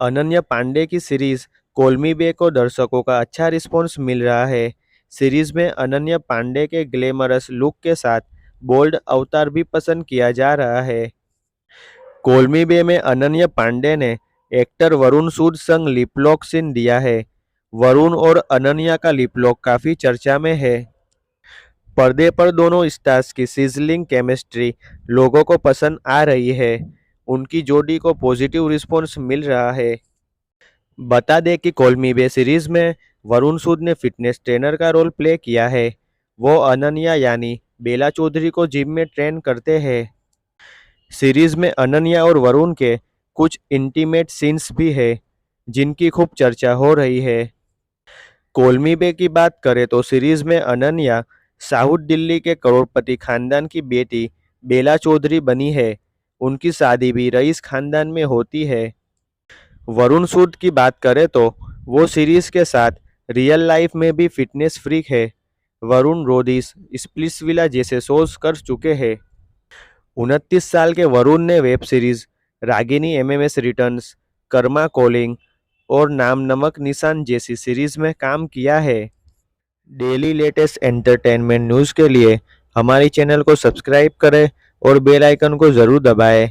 अनन्या पांडे की series call me back को दर्शकों का अच्छा रिस्पॉन्स मिल रहा है। सीरीज में अनन्या पांडे के ग्लैमरस लुक के साथ बोल्ड अवतार भी पसंद किया जा रहा है। कॉल मी बैक में अनन्या पांडे ने एक्टर वरुण सूद संग लिपलॉक सीन दिया है। वरुण और अनन्या का लिपलॉक काफी चर्चा में है। पर्दे पर दोनों स्टार्स की सिजलिंग केमिस्ट्री लोगों को पसंद आ रही है। उनकी जोड़ी को पॉजिटिव रिस्पॉन्स मिल रहा है। बता दें कि कॉल मी बैक सीरीज में वरुण सूद ने फिटनेस ट्रेनर का रोल प्ले किया है। वो अनन्या यानी बेला चौधरी को जिम में ट्रेन करते हैं। सीरीज में अनन्या और वरुण के कुछ इंटीमेट सीन्स भी है जिनकी खूब चर्चा हो रही है। कॉल मी बैक की बात करें तो सीरीज में अनन्या साउथ दिल्ली के करोड़पति खानदान की बेटी बेला चौधरी बनी है। उनकी शादी भी रईस खानदान में होती है। वरुण सूद की बात करें तो वो सीरीज के साथ रियल लाइफ में भी फिटनेस फ्रीक है। वरुण रोडीज स्प्लिट्सविला जैसे शोज कर चुके हैं। 29 साल के वरुण ने web series Ragini MMS returns, Karma calling और नाम नमक निशान जैसी सीरीज में काम किया है। डेली लेटेस्ट एंटरटेनमेंट न्यूज़ के लिए हमारी चैनल को सब्सक्राइब करें और बेल आइकन को ज़रूर दबाएं।